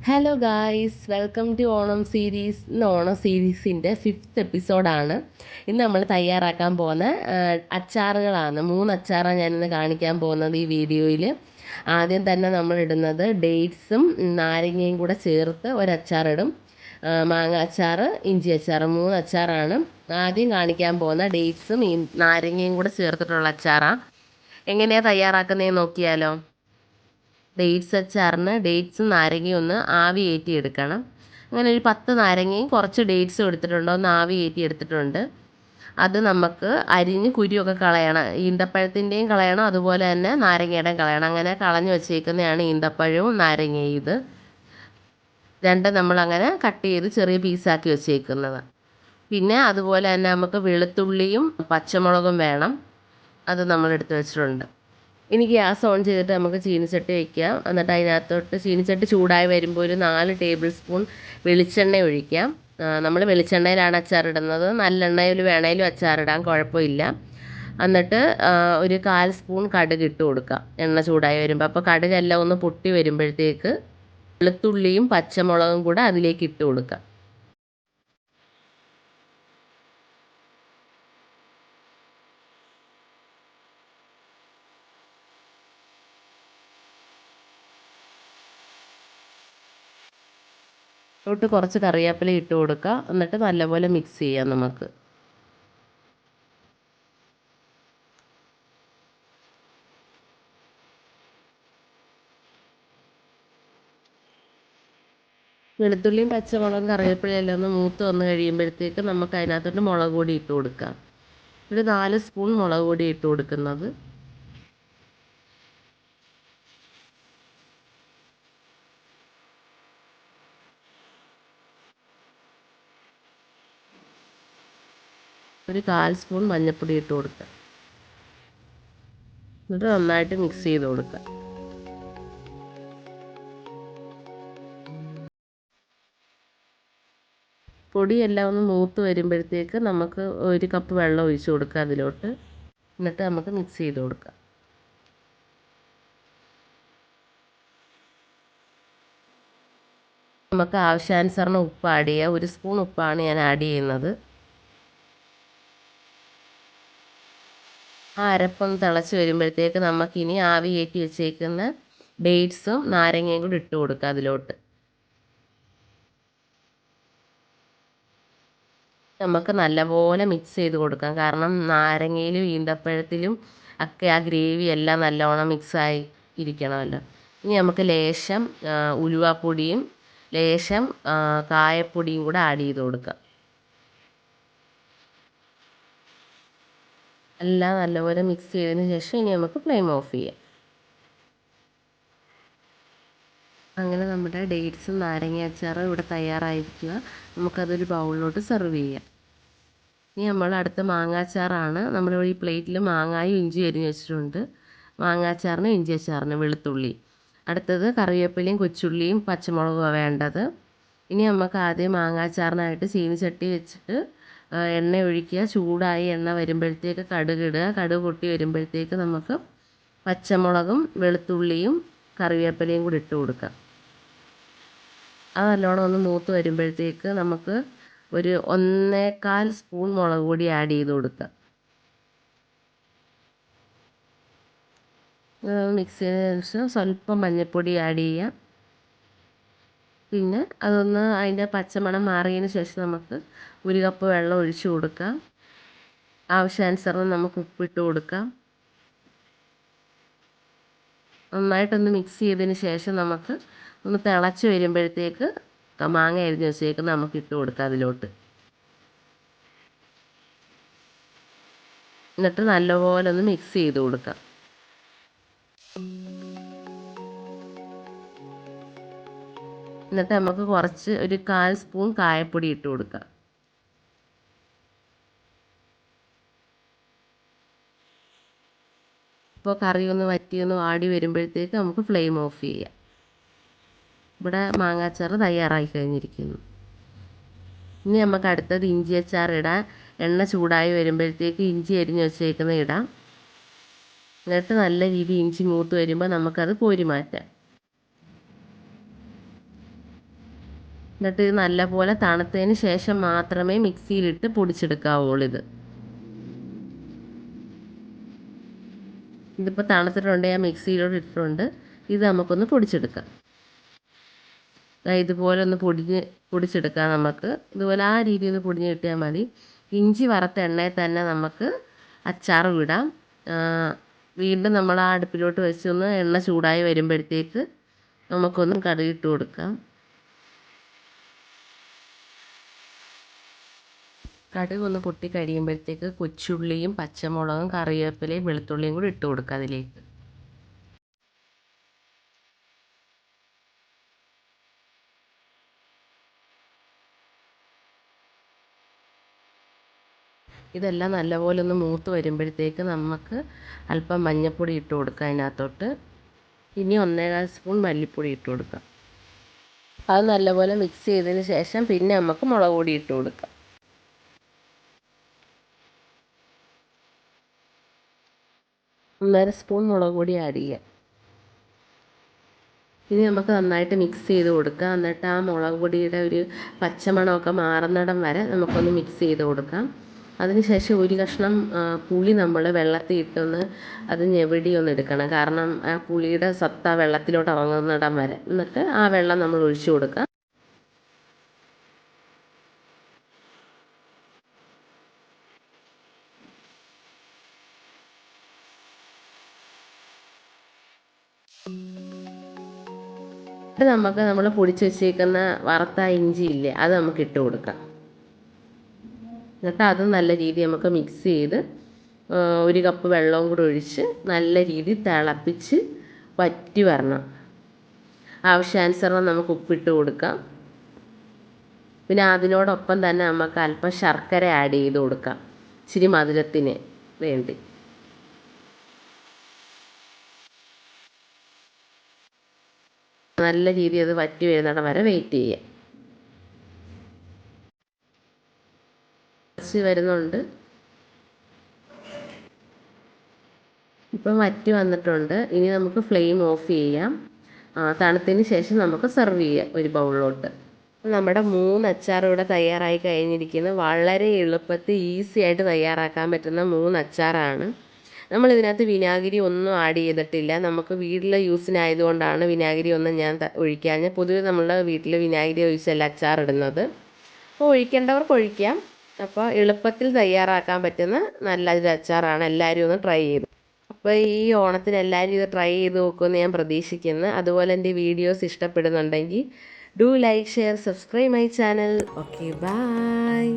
Hello guys, welcome to Onam series. ഇന്ന് Onam സീരീസിൻ്റെ 5th എപ്പിസോഡാണ്. ഇന്ന് നമ്മൾ തയ്യാറാക്കാൻ പോകുന്ന അച്ചാറുകളാണ്. 3 അച്ചാറാണ് ഞാനിന്ന് കാണിക്കാൻ പോകുന്നത് ഈ വീഡിയോയിൽ. ആദ്യം തന്നെ നമ്മൾ ഇടുന്നത് ഡേറ്റ്സും നാരങ്ങയും കൂടെ ചേർത്ത് ഒരച്ചാറിടും. മാങ്ങ അച്ചാർ, ഇഞ്ചി അച്ചാർ, 3 അച്ചാറാണ്. ആദ്യം കാണിക്കാൻ പോകുന്ന ഡേറ്റ്സും നാരങ്ങയും കൂടെ ചേർത്തിട്ടുള്ള അച്ചാറാണ്. എങ്ങനെയാണ് തയ്യാറാക്കുന്നതെന്ന് നോക്കിയാലോ. ഡേറ്റ്സ് അച്ചാറിന് ഡേറ്റ്സും നാരങ്ങയും ഒന്ന് ആവി കയറ്റി എടുക്കണം. അങ്ങനെ ഒരു 10 നാരങ്ങയും കുറച്ച് ഡേറ്റ്സും എടുത്തിട്ടുണ്ട്, ഒന്ന് ആവി കയറ്റി എടുത്തിട്ടുണ്ട്. അത് നമുക്ക് അരിഞ്ഞ് കുരുവൊക്കെ കളയണം. ഈന്തപ്പഴത്തിൻ്റെയും കളയണം, അതുപോലെ തന്നെ നാരങ്ങയുടെയും കളയണം. അങ്ങനെ കളഞ്ഞ് വെച്ചേക്കുന്നതാണ് ഈന്തപ്പഴവും നാരങ്ങയും. ഇത് രണ്ടും നമ്മളങ്ങനെ കട്ട് ചെയ്ത് ചെറിയ പീസാക്കി വെച്ചേക്കുന്നത്. പിന്നെ അതുപോലെ തന്നെ നമുക്ക് വെളുത്തുള്ളിയും പച്ചമുളകും വേണം. അത് നമ്മൾ എടുത്ത് വെച്ചിട്ടുണ്ട്. ഇനി ഗ്യാസ് ഓൺ ചെയ്തിട്ട് നമുക്ക് ചീനിച്ചട്ടി വയ്ക്കാം. എന്നിട്ട് അതിനകത്തോട്ട് ചീനിച്ചട്ടി ചൂടായി വരുമ്പോൾ ഒരു 4 ടേബിൾ സ്പൂൺ വെളിച്ചെണ്ണ ഒഴിക്കാം. നമ്മൾ വെളിച്ചെണ്ണയിലാണ് അച്ചാറിടുന്നത്. നല്ലെണ്ണയിൽ വേണേലും അച്ചാറിടാം, കുഴപ്പമില്ല. എന്നിട്ട് ഒരു 1/4 സ്പൂൺ കടുക് ഇട്ട് കൊടുക്കാം എണ്ണ ചൂടായി വരുമ്പോൾ. അപ്പോൾ കടുകെല്ലാം ഒന്ന് പൊട്ടി വരുമ്പോഴത്തേക്ക് വെളുത്തുള്ളിയും പച്ചമുളകും കൂടെ അതിലേക്ക് ഇട്ട് കൊടുക്കാം. ോട്ട് കുറച്ച് കറിവേപ്പില ഇട്ട് കൊടുക്കുക. എന്നിട്ട് നല്ലപോലെ മിക്സ് ചെയ്യാം നമുക്ക്. വെളുത്തുള്ളിയും പച്ചമുളകും കറിവേപ്പിലയും എല്ലാം ഒന്ന് മൂത്ത് വന്ന് കഴിയുമ്പോഴത്തേക്ക് നമുക്ക് അതിനകത്തോട്ട് മുളക് പൊടി ഇട്ട് കൊടുക്കാം. ഒരു 4 സ്പൂൺ മുളക് പൊടി ഇട്ട് കൊടുക്കുന്നത്. ഒരു 1/4 സ്പൂൺ മഞ്ഞൾപ്പൊടി ഇട്ട് കൊടുക്കുക. എന്നിട്ട് നന്നായിട്ട് മിക്സ് ചെയ്ത് കൊടുക്കുക. പൊടിയെല്ലാം ഒന്ന് മൂത്ത് വരുമ്പോഴത്തേക്ക് നമുക്ക് 1 കപ്പ് വെള്ളം ഒഴിച്ച് കൊടുക്കുക അതിലോട്ട്. എന്നിട്ട് നമുക്ക് മിക്സ് ചെയ്ത് കൊടുക്കാം. നമുക്ക് ആവശ്യാനുസരണം ഉപ്പ് ആഡ് ചെയ്യുക. 1 സ്പൂൺ ഉപ്പാണ് ഞാൻ ആഡ് ചെയ്യുന്നത്. ആ അരപ്പൊന്ന് തിളച്ച് വരുമ്പോഴത്തേക്ക് നമുക്കിനി ആവി കയറ്റി വെച്ചേക്കുന്ന ഡേറ്റ്സും നാരങ്ങയും കൂടി ഇട്ട് കൊടുക്കുക അതിലോട്ട്. നമുക്ക് നല്ലപോലെ മിക്സ് ചെയ്ത് കൊടുക്കാം. കാരണം നാരങ്ങയിലും ഈന്തപ്പഴത്തിലും ഒക്കെ ആ ഗ്രേവി എല്ലാം നല്ലോണം മിക്സായി ഇരിക്കണമല്ലോ. ഇനി നമുക്ക് ലേശം ഉലുവാപ്പൊടിയും ലേശം കായപ്പൊടിയും കൂടെ ആഡ് ചെയ്ത് കൊടുക്കാം. എല്ലാം നല്ലപോലെ മിക്സ് ചെയ്തതിന് ശേഷം ഇനി നമുക്ക് ഫ്ലെയിം ഓഫ് ചെയ്യാം. അങ്ങനെ നമ്മുടെ ഡേറ്റ്സും നാരങ്ങ അച്ചാറും ഇവിടെ തയ്യാറായിരിക്കുക. നമുക്കതൊരു ബൗളിലോട്ട് സെർവ് ചെയ്യാം. ഇനി നമ്മൾ അടുത്ത മാങ്ങാച്ചാറാണ്. നമ്മുടെ ഈ പ്ലേറ്റിൽ മാങ്ങായും ഇഞ്ചി അരിഞ്ഞ് വെച്ചിട്ടുണ്ട്. മാങ്ങാച്ചാറിന് ഇഞ്ചി അച്ചാറിന് വെളുത്തുള്ളി. അടുത്തത് കറിവേപ്പിലയും കൊച്ചുള്ളിയും പച്ചമുളകുമാണ് വേണ്ടത്. ഇനി നമുക്ക് ആദ്യം മാങ്ങാച്ചാറിനായിട്ട് ചീനിച്ചട്ടി വെച്ചിട്ട് എണ്ണ ഒഴിക്കുക. ചൂടായി എണ്ണ വരുമ്പോഴത്തേക്ക് കടുക് ഇടുക. കടുക് പൊട്ടി വരുമ്പോഴത്തേക്ക് നമുക്ക് പച്ചമുളകും വെളുത്തുള്ളിയും കറിവേപ്പിലയും കൂടി ഇട്ട് കൊടുക്കാം. അത് നല്ലോണം ഒന്ന് മൂത്ത് വരുമ്പോഴത്തേക്ക് നമുക്ക് ഒരു 1/4 സ്പൂൺ മുളക് പൊടി ആഡ് ചെയ്ത് കൊടുക്കാം. മിക്സ് ചെയ്തതിന് ശേഷം സ്വല്പം മഞ്ഞൾപ്പൊടി ആഡ് ചെയ്യാം. പിന്നെ അതൊന്ന് അതിൻ്റെ പച്ചമണം മാറിയതിന് ശേഷം നമുക്ക് 1 കപ്പ് വെള്ളം ഒഴിച്ച് കൊടുക്കാം. ആവശ്യാനുസരണം നമുക്ക് ഉപ്പിട്ട് കൊടുക്കാം. നന്നായിട്ടൊന്ന് മിക്സ് ചെയ്തതിന് ശേഷം നമുക്ക് ഒന്ന് തിളച്ച് വരുമ്പോഴത്തേക്ക് മാങ്ങ അരിഞ്ഞ് വെച്ചേക്ക് നമുക്ക് ഇട്ട് കൊടുക്കാം അതിലോട്ട്. എന്നിട്ട് നല്ലപോലെ ഒന്ന് മിക്സ് ചെയ്ത് കൊടുക്കാം. എന്നിട്ട് നമുക്ക് കുറച്ച് ഒരു 1/4 സ്പൂൺ കായപ്പൊടി ഇട്ട് കൊടുക്കാം. ഇപ്പോൾ കറി ഒന്ന് വറ്റിയൊന്ന് വാടി വരുമ്പോഴത്തേക്ക് നമുക്ക് ഫ്ലെയിം ഓഫ് ചെയ്യാം. ഇവിടെ മാങ്ങാച്ചാറ് തയ്യാറായി കഴിഞ്ഞിരിക്കുന്നു. ഇനി നമുക്ക് അടുത്തത് ഇഞ്ചി അച്ചാർ ഇടാം. എണ്ണ ചൂടായി വരുമ്പോഴത്തേക്ക് ഇഞ്ചി അരിഞ്ഞ് വെച്ചേക്കുന്നത് ഇടാം. എന്നിട്ട് നല്ല രീതിയിൽ ഇഞ്ചി മൂത്ത് വരുമ്പോൾ നമുക്കത് കോരി മാറ്റാം. എന്നിട്ട് ഇത് നല്ലപോലെ തണുത്തതിന് ശേഷം മാത്രമേ മിക്സിയിലിട്ട് പൊടിച്ചെടുക്കാവുള്ളൂ. ഇതിപ്പോൾ തണുത്തിട്ടുണ്ട്, ഞാൻ മിക്സിയിലോട്ട് ഇട്ടിട്ടുണ്ട്. ഇത് നമുക്കൊന്ന് പൊടിച്ചെടുക്കാം. ഇതുപോലെ ഒന്ന് പൊടിച്ചെടുക്കാം. നമുക്ക് ഇതുപോലെ ആ രീതിയിൽ ഒന്ന് പൊടിഞ്ഞ് കിട്ടിയാൽ മതി. ഇഞ്ചി വറുത്ത എണ്ണയിൽ തന്നെ നമുക്ക് അച്ചാർ വിടാം. വീണ്ടും നമ്മൾ ആ അടുപ്പിലോട്ട് വെച്ചൊന്ന് എണ്ണ ചൂടായി വരുമ്പോഴത്തേക്ക് നമുക്കൊന്ന് കടുകിട്ട് കൊടുക്കാം. കടുക് ഒന്ന് പൊട്ടി കഴിയുമ്പോഴത്തേക്ക് കൊച്ചുള്ളിയും പച്ചമുളകും കറിവേപ്പിലയും വെളുത്തുള്ളിയും കൂടി ഇട്ട് കൊടുക്കുക അതിലേക്ക്. ഇതെല്ലാം നല്ലപോലെ ഒന്ന് മൂത്ത് വരുമ്പോഴത്തേക്ക് നമുക്ക് അല്പം മഞ്ഞൾപ്പൊടി ഇട്ട് കൊടുക്കുക അതിനകത്തോട്ട്. ഇനി 1.25 സ്പൂൺ മല്ലിപ്പൊടി ഇട്ട് കൊടുക്കാം. അത് നല്ലപോലെ മിക്സ് ചെയ്തതിന് ശേഷം പിന്നെ നമുക്ക് മുളക് പൊടി ഇട്ട് കൊടുക്കാം. 1.5 സ്പൂൺ മുളക് പൊടി ആഡ് ചെയ്യാം. ഇനി നമുക്ക് നന്നായിട്ട് മിക്സ് ചെയ്ത് കൊടുക്കാം. എന്നിട്ട് ആ മുളക് പൊടിയുടെ ഒരു പച്ചമണമൊക്കെ മാറുന്നിടം വരെ നമുക്കൊന്ന് മിക്സ് ചെയ്ത് കൊടുക്കാം. അതിനുശേഷം ഒരു കഷ്ണം പുളി നമ്മൾ വെള്ളത്തിൽ ഇട്ടൊന്ന് അത് ഞെവടി ഒന്ന് എടുക്കണം. കാരണം ആ പുളിയുടെ സത്ത വെള്ളത്തിലോട്ട് ഇറങ്ങുന്നിടം വരെ. എന്നിട്ട് ആ വെള്ളം നമ്മൾ ഒഴിച്ചു കൊടുക്കാം. നമുക്ക് നമ്മൾ പൊടിച്ച് വെച്ചേക്കുന്ന വറുത്ത ഇഞ്ചി ഇല്ലേ, അത് നമുക്ക് ഇട്ട് കൊടുക്കാം. എന്നിട്ട് അത് നല്ല രീതിയിൽ നമുക്ക് മിക്സ് ചെയ്ത് 1 കപ്പ് വെള്ളവും കൂടി ഒഴിച്ച് നല്ല രീതിയിൽ തിളപ്പിച്ച് വറ്റി വരണം. ആവശ്യാനുസരണം നമുക്ക് ഉപ്പിട്ട് കൊടുക്കാം. പിന്നെ അതിനോടൊപ്പം തന്നെ നമുക്ക് അല്പം ശർക്കര ആഡ് ചെയ്ത് കൊടുക്കാം, ഇച്ചിരി മധുരത്തിന് വേണ്ടി. നല്ല രീതിയിൽ അത് വറ്റി വരുന്നിടം വരെ വെയിറ്റ് ചെയ്യാം. വരുന്നുണ്ട്, ഇപ്പം വറ്റി വന്നിട്ടുണ്ട്. ഇനി നമുക്ക് ഫ്ലെയിം ഓഫ് ചെയ്യാം. തണുത്തതിന് ശേഷം നമുക്ക് സെർവ് ചെയ്യാം ഒരു ബൗളിലോട്ട്. നമ്മുടെ 3 അച്ചാർ ഇവിടെ തയ്യാറായി കഴിഞ്ഞിരിക്കുന്നത്. വളരെ എളുപ്പത്തിൽ ഈസി ആയിട്ട് തയ്യാറാക്കാൻ പറ്റുന്ന 3 അച്ചാറാണ്. നമ്മളിതിനകത്ത് വിനാഗിരി ഒന്നും ആഡ് ചെയ്തിട്ടില്ല. നമുക്ക് വീട്ടിലെ യൂസിനായതുകൊണ്ടാണ് വിനാഗിരി ഒന്നും ഞാൻ ഒഴിക്കാഞ്ഞത്. പൊതുവെ നമ്മൾ വീട്ടിൽ വിനാഗിരി ഒഴിച്ചല്ല അച്ചാറിടുന്നത്. അപ്പോൾ ഒഴിക്കേണ്ടവർക്ക് ഒഴിക്കാം. അപ്പോൾ എളുപ്പത്തിൽ തയ്യാറാക്കാൻ പറ്റുന്ന നല്ലൊരു അച്ചാറാണ്. എല്ലാവരും ഒന്ന് ട്രൈ ചെയ്തു. അപ്പോൾ ഈ ഓണത്തിന് എല്ലാവരും ഇത് ട്രൈ ചെയ്ത് നോക്കുമെന്ന് ഞാൻ പ്രതീക്ഷിക്കുന്നു. അതുപോലെ എൻ്റെ വീഡിയോസ് ഇഷ്ടപ്പെടുന്നുണ്ടെങ്കിൽ do like, share, subscribe my channel. Okay, by.